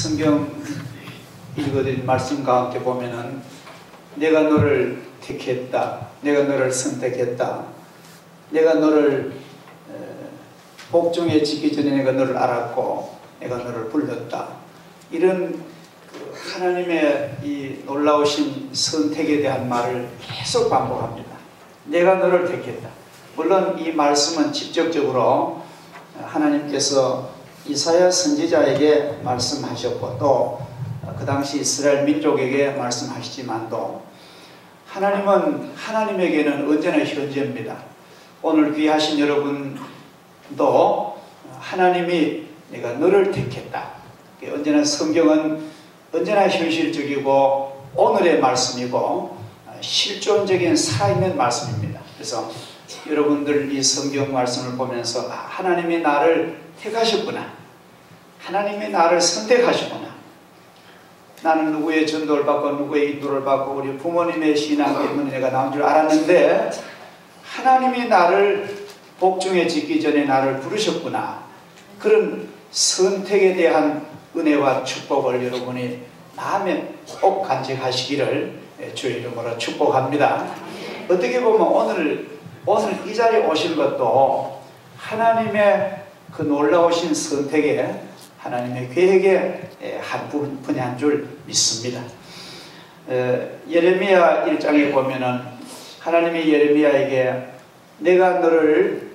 성경 읽어드린 말씀과 함께 보면은 내가 너를 택했다, 내가 너를 선택했다, 내가 너를 복종에 짓기 전에 내가 너를 알았고 내가 너를 불렀다, 이런 하나님의 이 놀라우신 선택에 대한 말을 계속 반복합니다. 내가 너를 택했다. 물론 이 말씀은 직접적으로 하나님께서 이사야 선지자에게 말씀하셨고 또 그 당시 이스라엘 민족에게 말씀하시지만도 하나님은, 하나님에게는 언제나 현재입니다. 오늘 귀하신 여러분도 하나님이 내가 너를 택했다. 언제나 성경은 언제나 현실적이고 오늘의 말씀이고 실존적인 살아있는 말씀입니다. 그래서 여러분들 이 성경 말씀을 보면서 하나님이 나를 택하셨구나, 하나님이 나를 선택하셨구나, 나는 누구의 전도를 받고 누구의 인도를 받고 우리 부모님의 신앙 때문에 내가 나온 줄 알았는데 하나님이 나를 복종에 짓기 전에 나를 부르셨구나. 그런 선택에 대한 은혜와 축복을 여러분이 마음에 꼭 간직하시기를 주의 이름으로 축복합니다. 어떻게 보면 오늘 이 자리에 오신 것도 하나님의 그 놀라우신 선택에, 하나님의 계획의 한 부분인 줄 믿습니다. 예레미야 1장에 보면은 하나님이 예레미야에게 내가 너를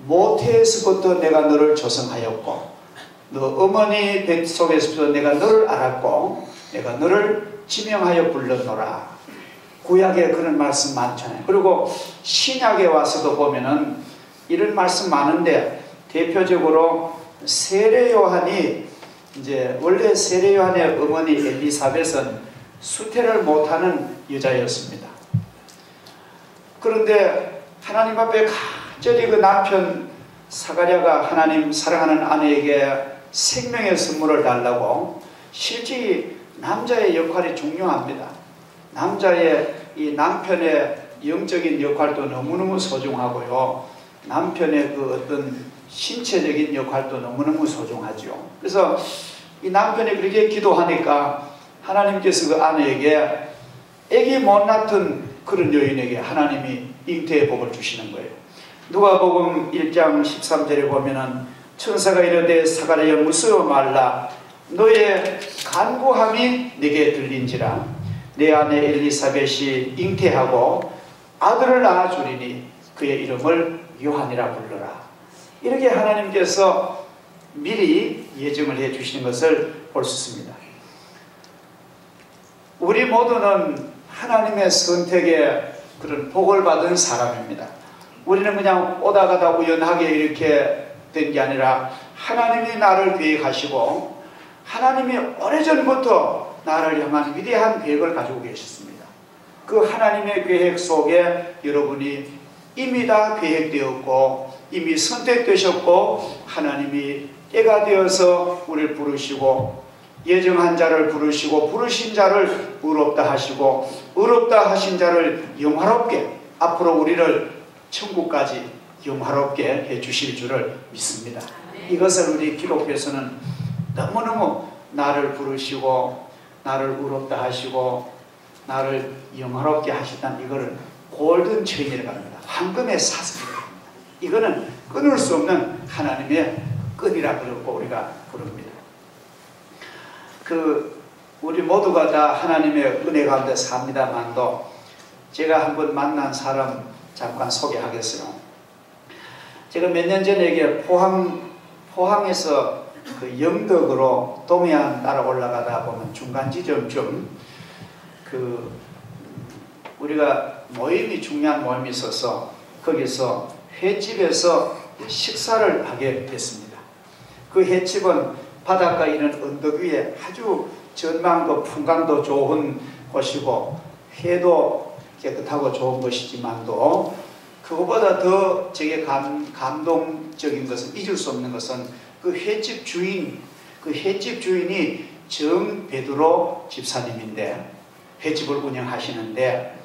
모태에서부터 내가 너를 조성하였고 너 어머니 뱃속에서부터 내가 너를 알았고 내가 너를 지명하여 불렀노라. 구약에 그런 말씀 많잖아요. 그리고 신약에 와서도 보면은 이런 말씀 많은데 대표적으로 세례 요한이 이제 원래 세례 요한의 어머니 엘리사벳은 수태를 못하는 여자였습니다. 그런데 하나님 앞에 간절히 그 남편 사가랴가 하나님 사랑하는 아내에게 생명의 선물을 달라고, 실제 남자의 역할이 중요합니다. 남자의 이 남편의 영적인 역할도 너무너무 소중하고요, 남편의 그 어떤 신체적인 역할도 너무너무 소중하죠. 그래서 이 남편이 그렇게 기도하니까 하나님께서 그 아내에게 아기 못 낳던 그런 여인에게 하나님이 잉태의 복을 주시는 거예요. 누가복음 1장 13절에 보면은 천사가 이르되 사가랴여 무서워 말라, 너의 간구함이 내게 들린지라. 내 아내 엘리사벳이 잉태하고 아들을 낳아주리니 그의 이름을 요한이라 불러라. 이렇게 하나님께서 미리 예정을 해 주시는 것을 볼 수 있습니다. 우리 모두는 하나님의 선택에 그런 복을 받은 사람입니다. 우리는 그냥 오다 가다 우연하게 이렇게 된 게 아니라 하나님이 나를 계획하시고 하나님이 오래전부터 나를 향한 위대한 계획을 가지고 계셨습니다. 그 하나님의 계획 속에 여러분이 이미 다 계획되었고 이미 선택되셨고 하나님이 때가 되어서 우리를 부르시고 예정한 자를 부르시고 부르신 자를 의롭다 하시고 의롭다 하신 자를 영화롭게 앞으로 우리를 천국까지 영화롭게 해주실 줄을 믿습니다. 이것을 우리 기록에서는 너무너무 나를 부르시고 나를 의롭다 하시고 나를 영화롭게 하시다는 이거를 골든 체인이라고 합니다. 황금의 사슬이라고 합니다. 이거는 끊을 수 없는 하나님의 끈이라 그러고 우리가 부릅니다. 우리 모두가 다 하나님의 은혜 가운데 삽니다만도 제가 한번 만난 사람 잠깐 소개하겠어요. 제가 몇 년 전에 포항에서 그 영덕으로 동해안 따라 올라가다 보면 중간 지점쯤 우리가 중요한 모임이 있어서 거기서 횟집에서 식사를 하게 됐습니다. 그 횟집은 바닷가 있는 언덕 위에 아주 전망도 풍광도 좋은 곳이고 회도 깨끗하고 좋은 것이지만도 그것보다 더 제게 감동적인 것은, 잊을 수 없는 것은 그 횟집 주인이 정베드로 집사님인데 횟집을 운영하시는데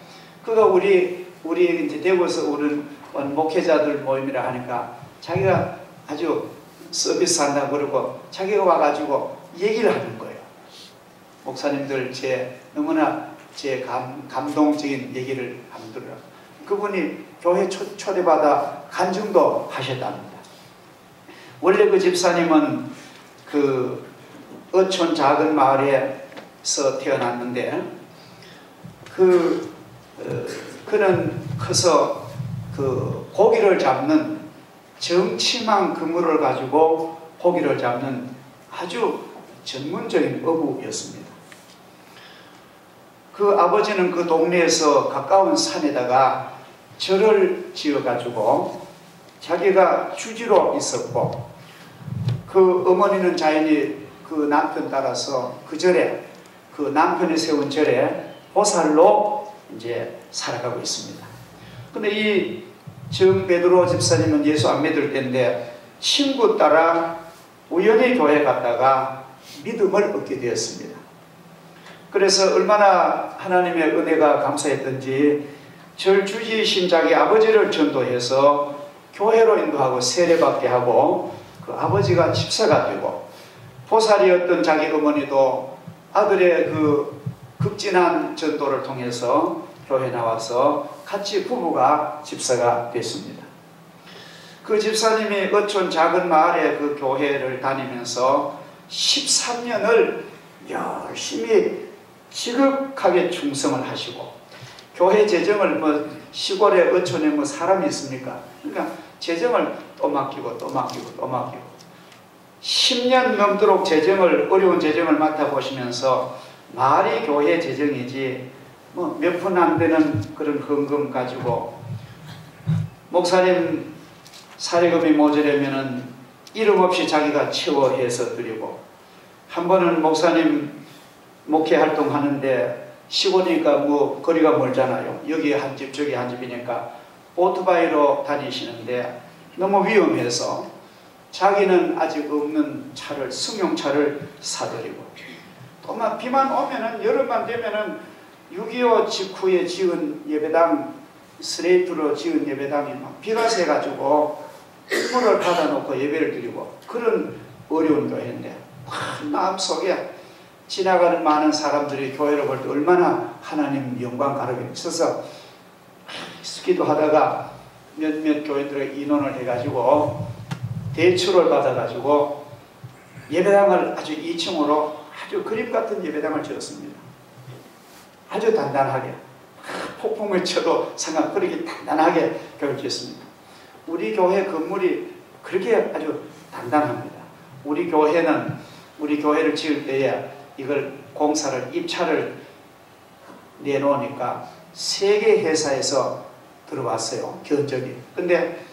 그가 우리 이제 대구에서 오는 목회자들 모임이라 하니까 자기가 아주 서비스한다고 그러고 자기가 와가지고 얘기를 하는 거예요. 목사님들 너무나 제 감동적인 얘기를 한번 들어요. 그분이 교회 초대받아 간증도 하셨답니다. 원래 그 집사님은 그 어촌 작은 마을에서 태어났는데 그는 커서 그 고기를 잡는 정치망 그물을 가지고 고기를 잡는 아주 전문적인 어부였습니다. 그 아버지는 그 동네에서 가까운 산에다가 절을 지어가지고 자기가 주지로 있었고, 그 어머니는 자연히 그 남편 따라서 그 절에, 그 남편이 세운 절에 보살로 이제 살아가고 있습니다. 근데 이 정 베드로 집사님은 예수 안 믿을 때인데 친구 따라 우연히 교회 갔다가 믿음을 얻게 되었습니다. 그래서 얼마나 하나님의 은혜가 감사했던지 절 주지이신 자기 아버지를 전도해서 교회로 인도하고 세례받게 하고, 그 아버지가 집사가 되고, 보살이었던 자기 어머니도 아들의 그 극진한 전도를 통해서 교회 나와서 같이 부부가 집사가 됐습니다. 그 집사님이 어촌 작은 마을의 그 교회를 다니면서 13년을 열심히 지극하게 충성을 하시고, 교회 재정을 시골에 어촌에 사람이 있습니까? 그러니까 재정을 또 맡기고 또 맡기고 또 맡기고 10년 넘도록 어려운 재정을 맡아보시면서 말이 교회 재정이지 몇 푼 안 되는 그런 헌금 가지고 목사님 사례금이 모자라면은 이름 없이 자기가 채워해서 드리고, 한 번은 목사님 목회 활동하는데 시골이니까 거리가 멀잖아요. 여기 한 집 저기 한 집이니까 오토바이로 다니시는데 너무 위험해서 자기는 아직 없는 차를, 승용차를 사드리고, 또 비만 오면은 여름만 되면은 6.25 직후에 지은 예배당, 스레이트로 지은 예배당이 비가 새가지고 물을 받아놓고 예배를 드리고, 그런 어려운 교회인데 마음속에 지나가는 많은 사람들이 교회를 볼 때 얼마나 하나님 영광 가르쳐 있어서 기도하다가 몇몇 교회들의 인원을 해가지고 대출을 받아가지고 예배당을 아주 2층으로 아주 그림 같은 예배당을 지었습니다. 아주 단단하게, 폭풍을 쳐도 그렇게 단단하게 교회를 지었습니다. 우리 교회 건물이 그렇게 아주 단단합니다. 우리 교회를 지을 때에 이걸 공사를, 입찰을 내놓으니까 3개 회사에서 들어왔어요, 견적이. 근데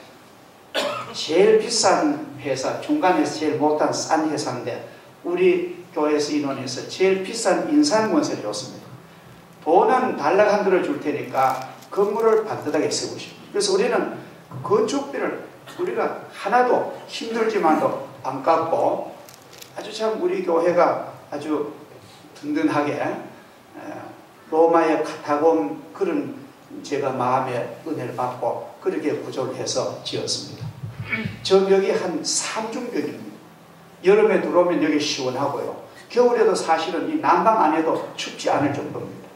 제일 비싼 회사, 중간에서 제일 못한 싼 회사인데 우리 교회에서 인원해서 제일 비싼 인산건설이 좋습니다. 돈은 달락 한 들어 줄 테니까 건물을 반듯하게 세우시고, 그래서 우리는 건축비를 우리가 하나도 힘들지만도 안 깎고 아주 참 우리 교회가 아주 든든하게 로마의 카타콤 그런 제가 마음의 은혜를 받고 그렇게 구조를 해서 지었습니다. 저 벽이 한 3중벽입니다. 여름에 들어오면 여기 시원하고요. 겨울에도 사실은 이 난방 안에도 춥지 않을 정도입니다.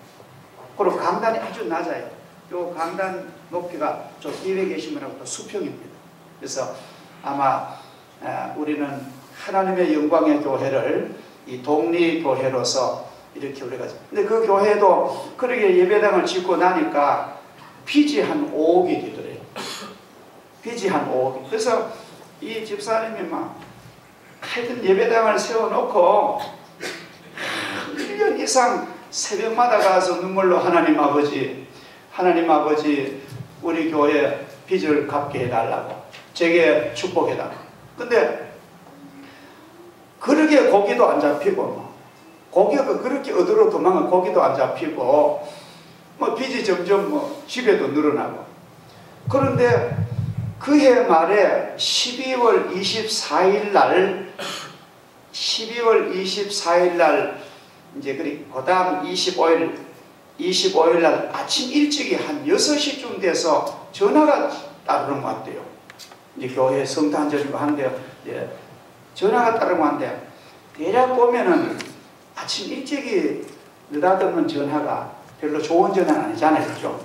그리고 강단이 아주 낮아요. 이 강단 높이가 저 뒤에 계신 분하고 또 수평입니다. 그래서 아마 우리는 하나님의 영광의 교회를 이 독립교회로서 이렇게 우리가, 근데 그 교회도 그렇게 예배당을 짓고 나니까 빚이 한 5억이 되더래요. 빚이 한 5억. 그래서 이 집사님이 하여튼 예배당을 세워놓고 1년 이상 새벽마다 가서 눈물로 하나님 아버지 우리 교회 빚을 갚게 해달라고, 제게 축복해달라고. 근데 그렇게 고기도 안 잡히고 고기가 그렇게 어디로 도망가 고기도 안 잡히고 빚이 점점 집에도 늘어나고. 그런데 그해 말에 12월 24일 날 이제 그 다음 25일 날 아침 일찍이 한 6시쯤 돼서 전화가 따르는 것 같아요. 이제 교회 성탄절이고 한데요. 예, 전화가 따르는 것 같은데 대략 보면은 아침 일찍이 느닷없는 전화가 별로 좋은 전화는 아니잖아요. 그죠?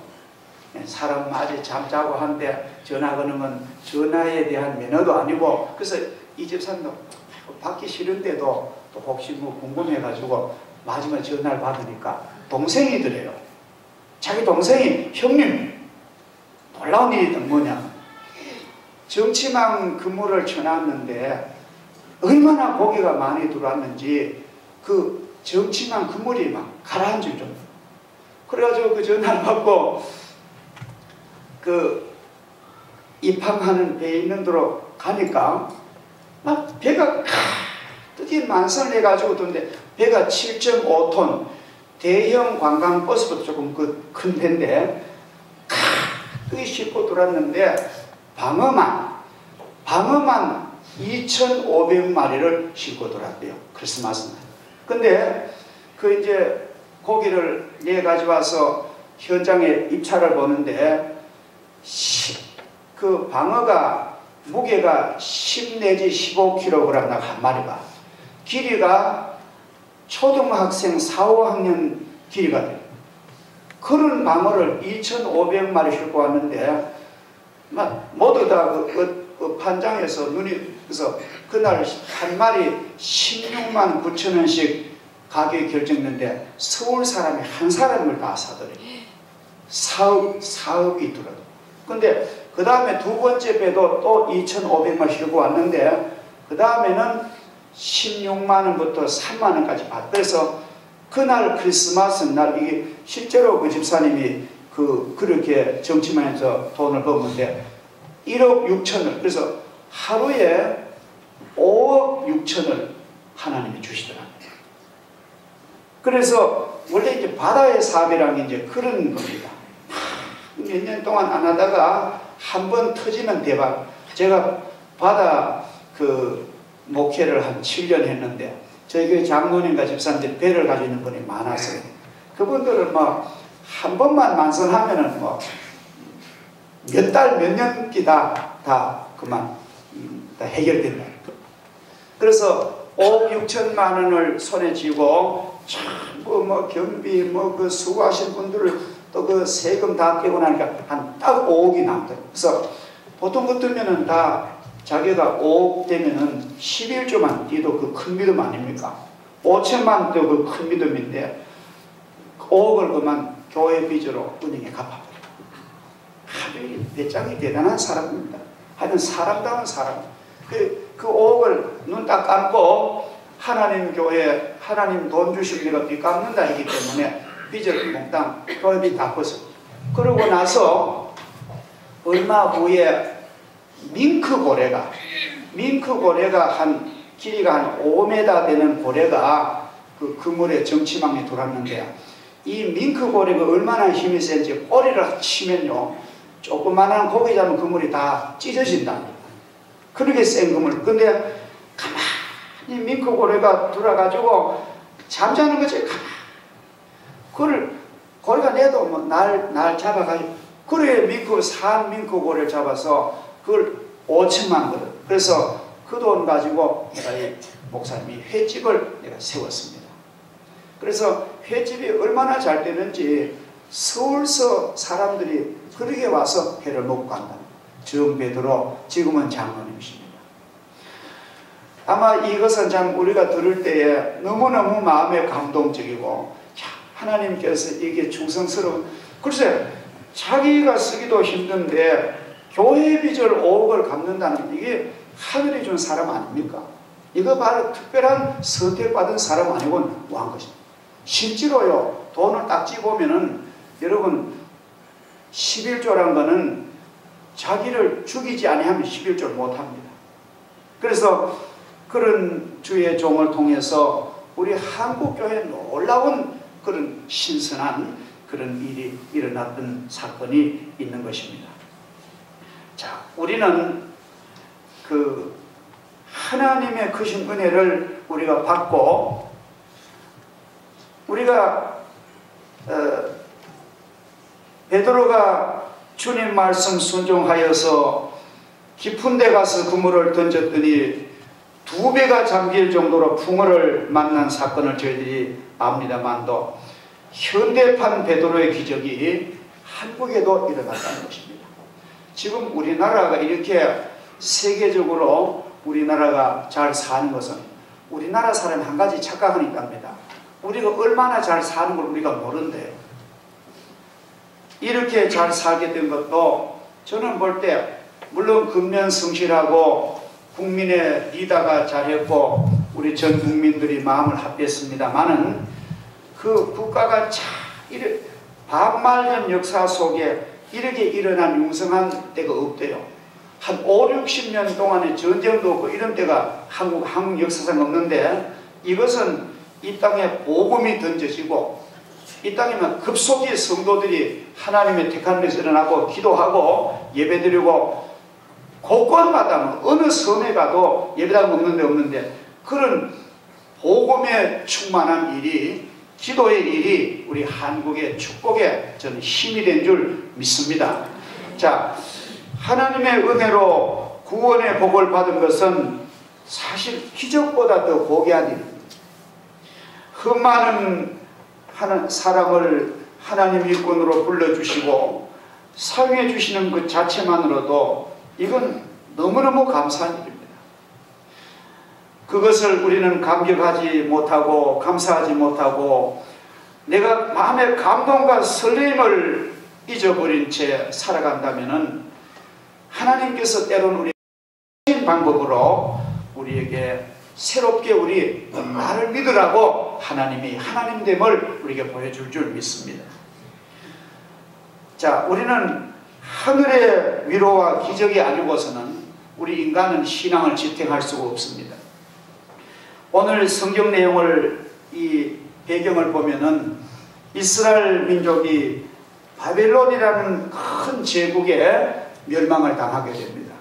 사람 아직 잠자고 한데 전화 거는 건 전화에 대한 매너도 아니고, 그래서 이 집사님도 받기 싫은데도 또 혹시 뭐 궁금해가지고 마지막에 전화를 받으니까 동생이더래요. 자기 동생이, 형님, 놀라운 일이 뭐냐, 정치망 그물을 쳐놨는데 얼마나 고기가 많이 들어왔는지 그 정치망 그물이 막 가라앉을 정도. 그래가지고 그 전화를 받고 그 입항하는 배 있는 데로 가니까 막 배가 가득히 만선을 해가지고 도는데, 배가 7.5톤 대형 관광버스보다 조금 큰 배인데 가득히 싣고 들어왔는데 방어만 2,500마리를 싣고 들어왔대요. 크리스마스 날. 근데 그 이제 고기를 가져와서 현장에 입찰을 보는데 그 방어가 무게가 10 내지 15kg 한 마리가, 길이가 초등학생 4, 5학년 길이가 돼요. 그런 방어를 2,500마리 싣고 왔는데 모두 다 그 판장에서 그래서 그날 한 마리 16만 9천 원씩 가격이 결정됐는데 서울 사람이 한 사람을 다 사더래요. 사업이 들어요. 근데 그 다음에 두 번째 배도 또 2,500마리 싣고 왔는데 그 다음에는 16만 원부터 3만 원까지 받. 그래서 그날 크리스마스 날 이게 실제로 그 집사님이 그렇게 정치만에서 돈을 벌었는데 1억 6천을, 그래서 하루에 5억 6천을 하나님이 주시더라고요. 그래서 원래 이제 바다의 사업이라는 게 이제 그런 겁니다. 몇 년 동안 안 하다가 한번 터지면 대박. 제가 바다 목회를 한 7년 했는데 저희 교회 장로님과 집사님들이 배를 가지고 있는 분이 많았어요. 그분들은 한 번만 만선하면은 몇 달, 몇 년기 다 그만 다 해결된다. 그래서 5억 6천만 원을 손에 쥐고 전부 경비 그 수고하신 분들을 또 그 세금 다 떼고 나니까 한 딱 5억이 남더라고요. 그래서 보통 같으면은 다 자기가 5억 되면은 11조만 뛰도 그 큰 믿음 아닙니까? 5천만 도 그 큰 믿음인데 5억을 그만 교회 빚으로 은행에 갚아버려요. 아주 배짱이 대단한 사람입니다. 하여튼 사람다운 사람. 그 5억을 눈 딱 감고 하나님 교회, 하나님 돈 주시고 내가 빚 갚는다 했기 때문에 빚을 몽땅 교회 빚 갚았어요. 그러고 나서 얼마 후에 밍크 고래가 길이가 한 5m 되는 고래가 그 그물에 정치망에 들어왔는데, 이 밍크 고래가 얼마나 힘이 센지 꼬리를 치면요 조그만한 고기 잡은 그물이 다 찢어진다. 그렇게 센 그물. 근데 가만히 밍크 고래가 들어가지고 잠자는 거지. 그걸 고래가 내도 날 잡아가지고, 그래 산 밍크 고래를 잡아서 그걸 5천만 거든. 그래서 그 돈 가지고 내가 이 목사님이 횟집을 내가 세웠습니다. 그래서 횟집이 얼마나 잘 되는지 서울서 사람들이 그렇게 와서 회를 먹고 간다. 정베드로, 지금은 장로님이십니다. 아마 이것은 참 우리가 들을 때에 너무너무 마음에 감동적이고, 하나님께서 이게 충성스러운, 글쎄 자기가 쓰기도 힘든데 교회 빚을 5억을 갚는다는 이게 하늘이 준 사람 아닙니까? 이거 바로 특별한 선택받은 사람 아니고는 뭐한 것입니다. 실제로요, 돈을 딱 찌보면은 여러분 11조란 거는 자기를 죽이지 아니하면 11조를 못합니다. 그래서 그런 주의 종을 통해서 우리 한국교회에 놀라운 그런 신선한 그런 일이 일어났던 사건이 있는 것입니다. 자, 우리는 그 하나님의 크신 은혜를 우리가 받고, 우리가 베드로가 주님 말씀 순종하여서 깊은 데 가서 그물을 던졌더니 2배가 잠길 정도로 풍어를 만난 사건을 저희들이 압니다만도 현대판 베드로의 기적이 한국에도 일어났다는 것입니다. 지금 우리나라가 이렇게 세계적으로 우리나라가 잘 사는 것은 우리나라 사람이 한 가지 착각은 있답니다. 우리가 얼마나 잘 사는 걸 우리가 모른대요. 이렇게 잘 살게 된 것도 저는 볼 때 물론 근면성실하고 국민의 리더가 잘했고 우리 전 국민들이 마음을 합했습니다만은 그 국가가 참 반말년 역사 속에 이렇게 일어난 융성한 때가 없대요. 한 5, 60년 동안에 전쟁도 없고 이런 때가 한국 역사상 없는데 이것은 이 땅에 복음이 던져지고 이 땅에만 급속히 성도들이 하나님의 택한 데서 일어나고 기도하고 예배드리고 곳곳마다 어느 섬에 가도 예배당 없는데 그런 복음에 충만한 일이 기도의 일이 우리 한국의 축복에 저는 힘이 된 줄 믿습니다. 자, 하나님의 은혜로 구원의 복을 받은 것은 사실 기적보다 더 고귀한 일입니다. 흠많은 사람을 하나님 일꾼으로 불러주시고 사용해 주시는 그 자체만으로도 이건 너무너무 감사한 일입니다. 그것을 우리는 감격하지 못하고 감사하지 못하고 내가 마음의 감동과 설렘을 잊어버린 채 살아간다면 하나님께서 때로는 우리 방법으로 우리에게 새롭게 우리 나를 믿으라고 하나님이 하나님됨을 우리에게 보여줄 줄 믿습니다. 자, 우리는 하늘의 위로와 기적이 아니고서는 우리 인간은 신앙을 지탱할 수가 없습니다. 오늘 성경 내용을 이 배경을 보면은 이스라엘 민족이 바벨론이라는 큰 제국에 멸망을 당하게 됩니다.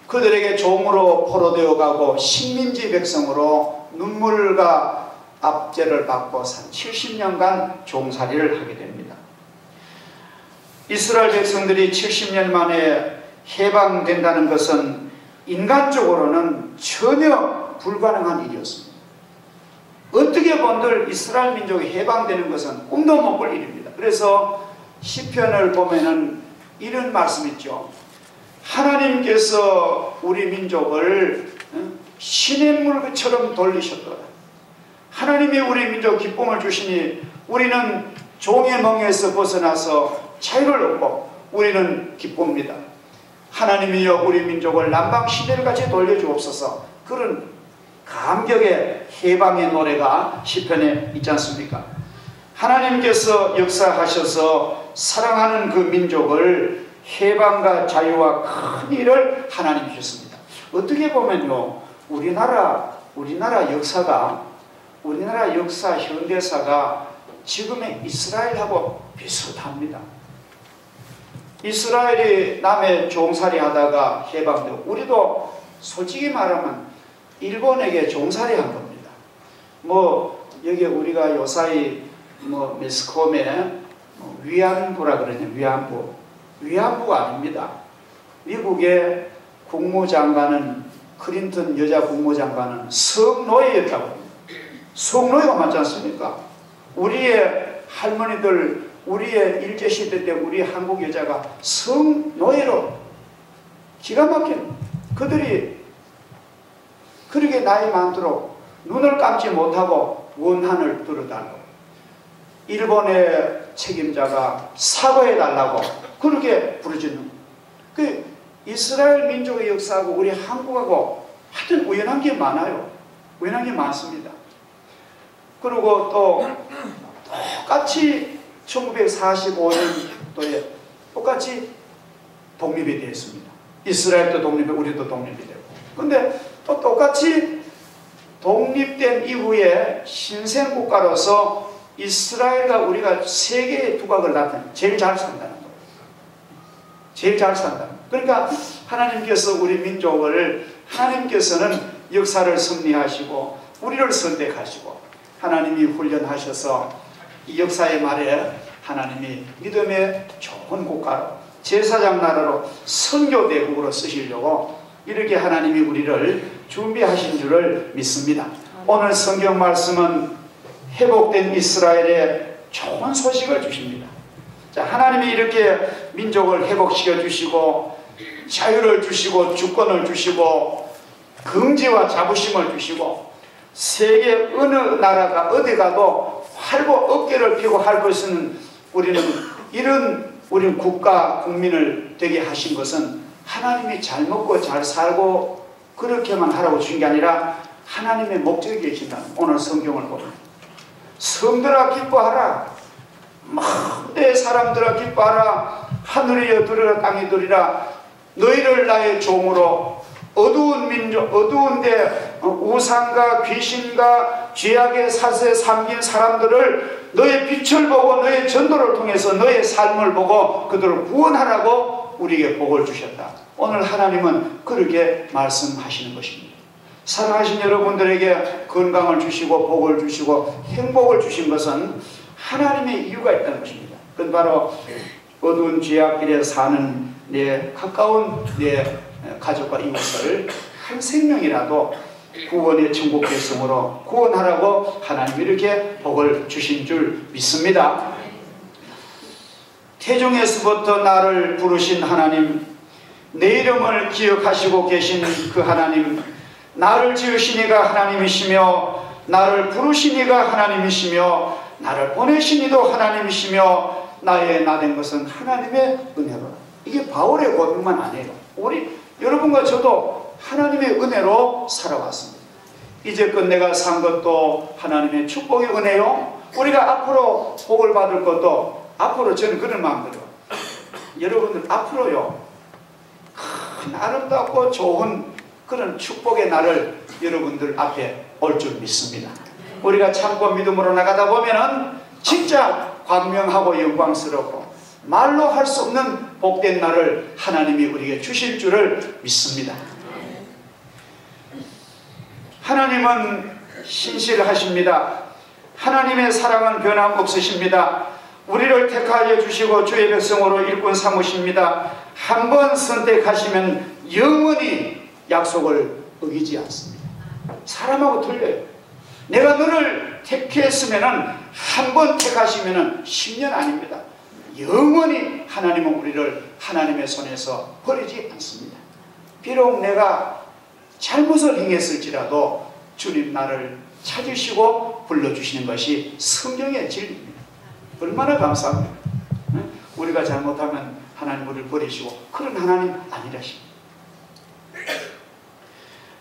그들에게 종으로 포로되어 가고 식민지 백성으로 눈물과 압제를 받고 70년간 종살이를 하게 됩니다. 이스라엘 백성들이 70년 만에 해방된다는 것은 인간적으로는 전혀 불가능한 일이었습니다. 어떻게 본들 이스라엘 민족이 해방되는 것은 꿈도 못 꿀 일입니다. 그래서 시편을 보면은 이런 말씀 있죠. 하나님께서 우리 민족을 시냇물처럼 돌리셨도다. 하나님이 우리 민족 기쁨을 주시니 우리는 종의 멍에서 벗어나서 자유를 얻고 우리는 기쁩니다. 하나님이여 우리 민족을 남방 시대를같이 돌려주옵소서. 그런 감격의 해방의 노래가 시편에 있지 않습니까? 하나님께서 역사하셔서 사랑하는 그 민족을 해방과 자유와 큰 일을 하나님이 하셨습니다. 어떻게 보면요, 우리나라 역사가 우리나라 역사 현대사가 지금의 이스라엘하고 비슷합니다. 이스라엘이 남의 종살이 하다가 해방되고 우리도 솔직히 말하면 일본에게 종살이 한 겁니다. 뭐 여기 우리가 요사이 뭐 매스컴에 위안부라 그러냐, 위안부가 아닙니다. 미국의 국무장관은 클린턴 여자 국무장관은 성노예였다고 합니다. 성노예가 맞지 않습니까? 우리의 할머니들, 우리의 일제시대 때 우리 한국 여자가 성노예로 기가 막힌 그들이 그렇게 나이 많도록 눈을 감지 못하고 원한을 들어달라고 일본의 책임자가 사과해달라고 그렇게 부르짖는 그 이스라엘 민족의 역사하고 우리 한국하고 하여튼 우연한 게 많아요. 우연한 게 많습니다. 그리고 또 똑같이 1945년도에 똑같이 독립이 되었습니다. 이스라엘도 독립이고 우리도 독립이 되고. 근데 또 똑같이 독립된 이후에 신생국가로서 이스라엘과 우리가 세계의 두각을 나타내 제일 잘 산다는 거예요. 제일 잘 산다. 그러니까 하나님께서 우리 민족을 하나님께서는 역사를 섭리하시고 우리를 선택하시고 하나님이 훈련하셔서 이 역사의 말에 하나님이 믿음의 좋은 국가로 제사장 나라로 선교 대국으로 쓰시려고 이렇게 하나님이 우리를 준비하신 줄을 믿습니다. 오늘 성경 말씀은 회복된 이스라엘에 좋은 소식을 주십니다. 자, 하나님이 이렇게 민족을 회복시켜 주시고 자유를 주시고 주권을 주시고 긍지와 자부심을 주시고 세계 어느 나라가 어디 가도 활보 어깨를 펴고 할 것은 우리는 국가 국민을 되게 하신 것은 하나님이 잘 먹고 잘 살고 그렇게만 하라고 주신 게 아니라 하나님의 목적이 계신다. 오늘 성경을 보면 성들아 기뻐하라, 내 사람들아 기뻐하라, 하늘이 들으라 땅이 들으라, 너희를 나의 종으로 어두운 민족, 어두운데 우상과 귀신과 죄악의 사슬에 잠긴 사람들을 너의 빛을 보고 너의 전도를 통해서 너의 삶을 보고 그들을 구원하라고 우리에게 복을 주셨다. 오늘 하나님은 그렇게 말씀하시는 것입니다. 사랑하신 여러분들에게 건강을 주시고 복을 주시고 행복을 주신 것은 하나님의 이유가 있다는 것입니다. 그건 바로 어두운 죄악길에 사는 내 가까운 내 가족과 이웃을 한 생명이라도 구원의 천국 백성으로 구원하라고 하나님이 이렇게 복을 주신 줄 믿습니다. 태중에서부터 나를 부르신 하나님, 내 이름을 기억하시고 계신 그 하나님, 나를 지으신 이가 하나님이시며 나를 부르신 이가 하나님이시며 나를 보내신 이도 하나님이시며 나의 나된 것은 하나님의 은혜로라. 이게 바울의 고백만 아니에요. 여러분과 저도 하나님의 은혜로 살아왔습니다. 이제껏 내가 산 것도 하나님의 축복의 은혜요. 우리가 앞으로 복을 받을 것도 앞으로 저는 그런 마음대로 여러분들 앞으로요 큰 아름답고 좋은 그런 축복의 날을 여러분들 앞에 올 줄 믿습니다. 우리가 참고 믿음으로 나가다 보면은 진짜 광명하고 영광스럽고 말로 할 수 없는 복된 날을 하나님이 우리에게 주실 줄을 믿습니다. 하나님은 신실하십니다. 하나님의 사랑은 변함없으십니다. 우리를 택하여 주시고 주의 백성으로 일꾼 삼으십니다. 한번 선택하시면 영원히 약속을 어기지 않습니다. 사람하고 틀려요. 내가 너를 택했으면 한 번 택하시면 10년 아닙니다. 영원히 하나님은 우리를 하나님의 손에서 버리지 않습니다. 비록 내가 잘못을 행했을지라도 주님 나를 찾으시고 불러주시는 것이 성경의 진리입니다. 얼마나 감사합니다. 우리가 잘못하면 하나님 우리를 버리시고 그런 하나님 아니라십니다.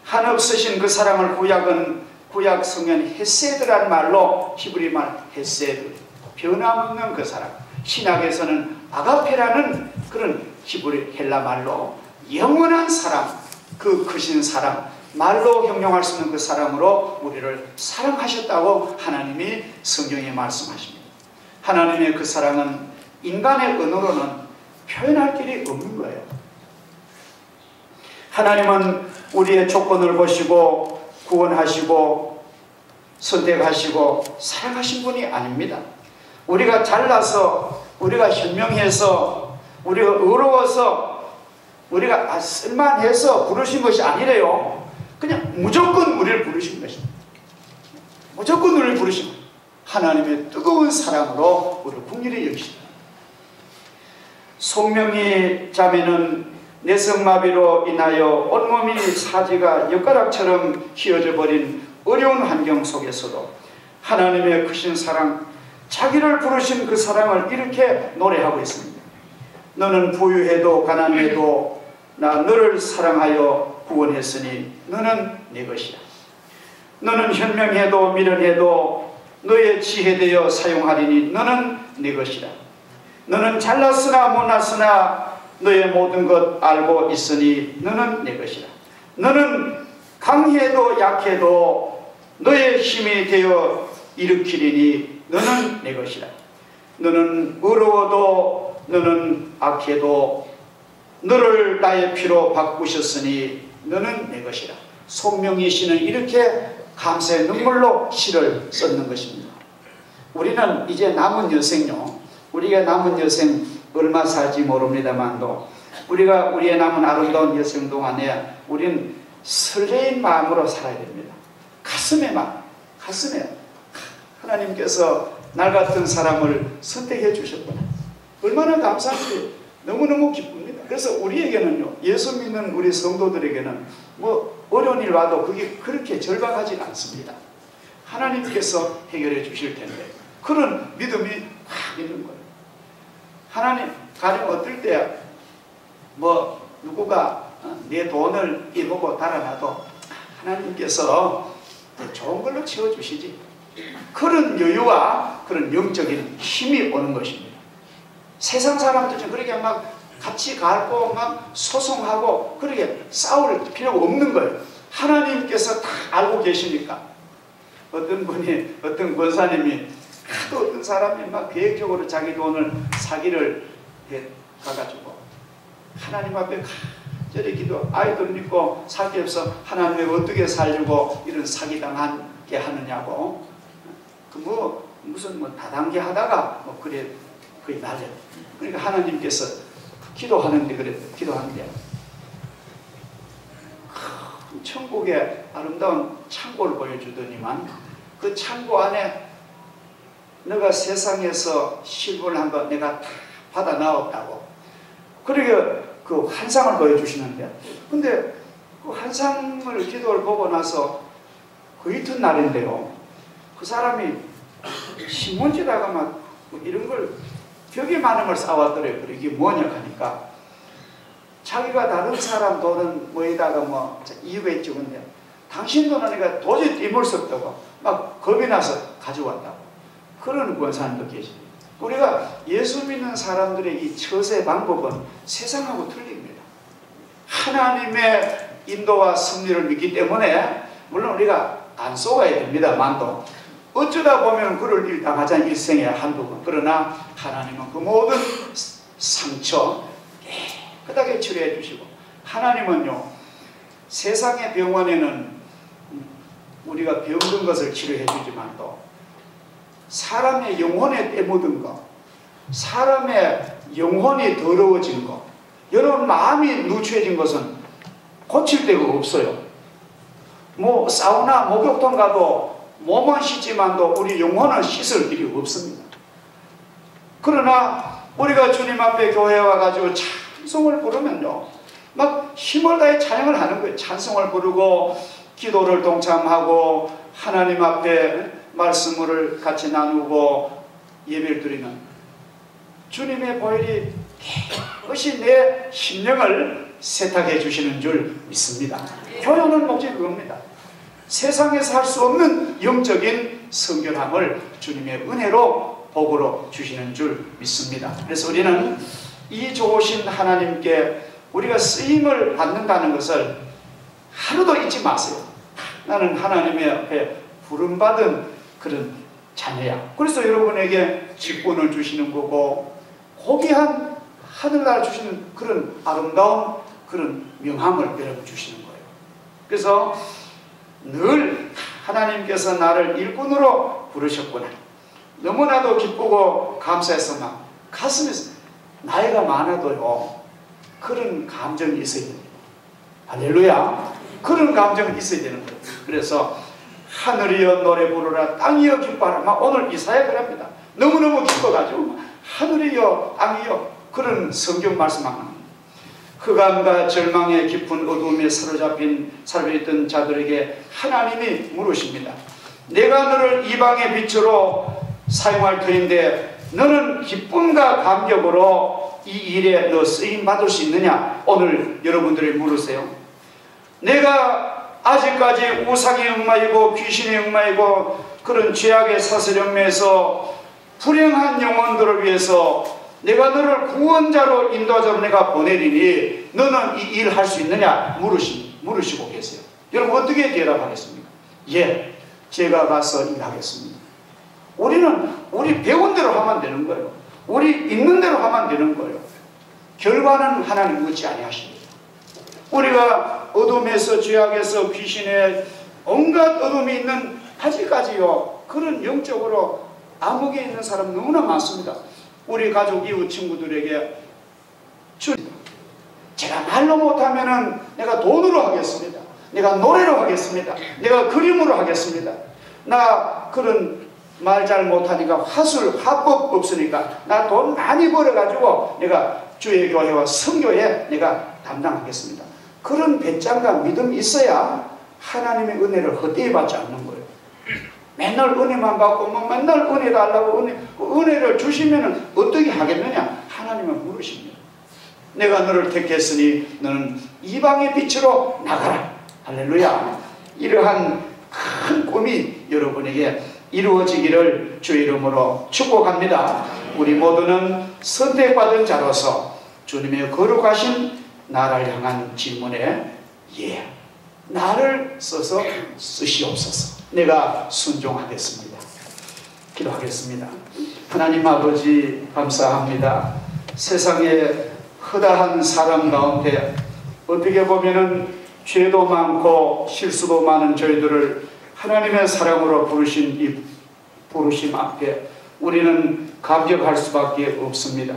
한없으신 그 사랑을 구약 성경 헤세드라는 말로 히브리 말 헤세드, 변함없는 그 사랑. 신약에서는 아가페라는 그런 히브리 헬라 말로 영원한 사랑, 그 크신 사랑, 말로 형용할 수 없는 그 사랑으로 우리를 사랑하셨다고 하나님이 성경에 말씀하십니다. 하나님의 그 사랑은 인간의 언어로는 표현할 길이 없는 거예요. 하나님은 우리의 조건을 보시고 구원하시고 선택하시고 사랑하신 분이 아닙니다. 우리가 잘나서, 우리가 현명해서, 우리가 의로워서, 우리가 쓸만해서 부르신 것이 아니래요. 그냥 무조건 우리를 부르신 것입니다. 무조건 우리를 부르신 것. 하나님의 뜨거운 사랑으로 우리를 긍휼히 여기십니다. 송명희 자매는 뇌성마비로 인하여 온몸이 사지가 엿가락처럼 휘어져 버린 어려운 환경 속에서도 하나님의 크신 사랑, 자기를 부르신 그 사랑을 이렇게 노래하고 있습니다. 너는 부유해도 가난해도 나 너를 사랑하여 구원했으니 너는 내 것이야. 너는 현명해도 미련해도 너의 지혜되어 사용하리니 너는 내 것이라. 너는 잘났으나 못났으나 너의 모든 것 알고 있으니 너는 내 것이라. 너는 강해도 약해도 너의 힘이 되어 일으키리니 너는 내 것이라. 너는 의로워도 너는 악해도 너를 나의 피로 바꾸셨으니 너는 내 것이라. 송명희 씨는 이렇게 감사의 눈물로 시를 썼는 것입니다. 우리는 이제 남은 여생요, 우리가 남은 여생 얼마 살지 모릅니다만도 우리가 우리의 남은 아름다운 여생동 안에 우리는 설레인 마음으로 살아야 됩니다. 가슴에 하나님께서 날 같은 사람을 선택해 주셨구나. 얼마나 감사한지 너무너무 기쁩니다. 그래서 우리에게는요, 예수 믿는 우리 성도들에게는 뭐 어려운 일 와도 그게 그렇게 절박하지 않습니다. 하나님께서 해결해 주실 텐데 그런 믿음이 확 있는 거예요. 하나님, 가령 어떨 때 뭐 누구가 내 돈을 이보고 달아놔도 하나님께서 더 좋은 걸로 채워주시지. 그런 여유와 그런 영적인 힘이 오는 것입니다. 세상 사람들은 그렇게 막 같이 갈고 막 소송하고 그렇게 싸울 필요가 없는 거예요. 하나님께서 다 알고 계시니까. 어떤 분이, 어떤 권사님이 또 어떤 사람이 막 계획적으로 자기 돈을 사기를 해 가가지고 하나님 앞에 저리 기도, 아이들 믿고 살 게 없어 하나님에 어떻게 살려고 이런 사기당하게 하느냐고. 그 뭐 무슨 뭐 다단계 하다가 뭐 그래 거의 날려. 그러니까 하나님께서 기도하는데 그래 기도하는데 천국의 아름다운 창고를 보여주더니만 그 창고 안에 너가 세상에서 실물을 한 거 내가 다 받아 나왔다고. 그러게 그 환상을 보여주시는데, 근데 그 환상을 기도를 보고 나서 그 이튿날인데요, 그 사람이 신문지다가 막 이런 걸 되게 많은 걸 쌓았더래요. 이게 뭐냐 하니까 자기가 다른 사람 돈은 뭐에다가 뭐 이유가 있죠. 근데 당신 돈은 내가 도저히 떼물 수 없다고 막 겁이 나서 가져왔다고. 그런 권사님도 계십니다. 우리가 예수 믿는 사람들의 이 처세 방법은 세상하고 틀립니다. 하나님의 인도와 섭리를 믿기 때문에 물론 우리가 안 속아야 됩니다만도 어쩌다 보면 그럴 일 당하잖아요. 일생에 한두 번. 그러나 하나님은 그 모든 상처 깨끗하게 치료해 주시고, 하나님은요 세상의 병원에는 우리가 병든 것을 치료해 주지만 또 사람의 영혼에 때묻은 것, 사람의 영혼이 더러워진 것, 여러분 마음이 누추해진 것은 고칠 데가 없어요. 뭐 사우나 목욕탕 가도 몸은 씻지만도 우리 영혼은 씻을 일이 없습니다. 그러나 우리가 주님 앞에 교회에 와가지고 찬송을 부르면요 막 힘을 다해 찬양을 하는 거예요. 찬송을 부르고 기도를 동참하고 하나님 앞에 말씀을 같이 나누고 예배를 드리면 주님의 보혈이 깨끗이 내 심령을 세탁해 주시는 줄 믿습니다. 교회는 목적이 그겁니다. 세상에서 할 수 없는 영적인 성결함을 주님의 은혜로 복으로 주시는 줄 믿습니다. 그래서 우리는 이 좋으신 하나님께 우리가 쓰임을 받는다는 것을 하루도 잊지 마세요. 나는 하나님의 앞에 부름받은 그런 자녀야. 그래서 여러분에게 직분을 주시는 거고 고귀한 하늘나라 주시는 그런 아름다운 그런 명함을 여러분 주시는 거예요. 그래서 늘 하나님께서 나를 일꾼으로 부르셨구나. 너무나도 기쁘고 감사해서 막 가슴에서 나이가 많아도요 그런 감정이 있어야 됩니다. 할렐루야. 그런 감정이 있어야 되는 거예요. 그래서 하늘이여 노래 부르라, 땅이여 기뻐하라. 막 오늘 이사야 그럽니다. 너무너무 기뻐가지고 하늘이여 땅이여 그런 성경 말씀만. 흑암과 절망의 깊은 어둠에 사로잡혀있던 자들에게 하나님이 물으십니다. 내가 너를 이방의 빛으로 사용할 터인데 너는 기쁨과 감격으로 이 일에 너 쓰임받을 수 있느냐? 오늘 여러분들이 물으세요. 내가 아직까지 우상에 얽매이고 귀신에 얽매이고 그런 죄악의 사슬형매에서 불행한 영혼들을 위해서 내가 너를 구원자로 인도자로 내가 보내리니 너는 이 일 할 수 있느냐 물으시고 계세요. 여러분 어떻게 대답하겠습니까? 예, 제가 가서 일하겠습니다. 우리는 우리 배운 대로 하면 되는 거예요. 우리 있는 대로 하면 되는 거예요. 결과는 하나님 묻지 아니하십니다. 우리가 어둠에서 죄악에서 귀신의 온갖 어둠이 있는 아직까지요 그런 영적으로 암흑에 있는 사람 너무나 많습니다. 우리 가족 이웃 친구들에게 제가 말로 못하면은 내가 돈으로 하겠습니다. 내가 노래로 하겠습니다. 내가 그림으로 하겠습니다. 나 그런 말 잘 못하니까 화법 없으니까 나 돈 많이 벌어가지고 내가 주의 교회와 선교에 내가 담당하겠습니다. 그런 배짱과 믿음이 있어야 하나님의 은혜를 헛되이 받지 않는 거예요. 맨날 은혜만 받고 맨날 은혜 달라고 은혜를 주시면 어떻게 하겠느냐? 하나님은 물으십니다. 내가 너를 택했으니 너는 이방의 빛으로 나가라. 할렐루야. 이러한 큰 꿈이 여러분에게 이루어지기를 주의 이름으로 축복합니다. 우리 모두는 선택받은 자로서 주님의 거룩하신 나를 향한 질문에 나를 써서 쓰시옵소서. 내가 순종하겠습니다. 기도하겠습니다. 하나님 아버지 감사합니다. 세상에 허다한 사람 가운데 어떻게 보면은 죄도 많고 실수도 많은 저희들을 하나님의 사랑으로 부르신 이 부르심 앞에 우리는 감격할 수밖에 없습니다.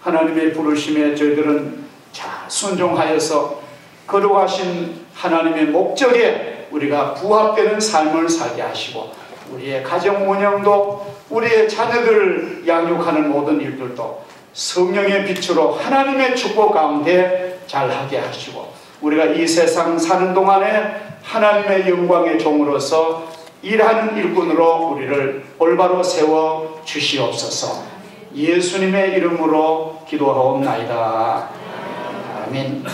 하나님의 부르심에 저희들은 잘 순종하여서 거룩하신 하나님의 목적에 우리가 부합되는 삶을 살게 하시고 우리의 가정 운영도 우리의 자녀들을 양육하는 모든 일들도 성령의 빛으로 하나님의 축복 가운데 잘하게 하시고 우리가 이 세상 사는 동안에 하나님의 영광의 종으로서 일하는 일꾼으로 우리를 올바로 세워 주시옵소서. 예수님의 이름으로 기도하옵나이다. 아멘.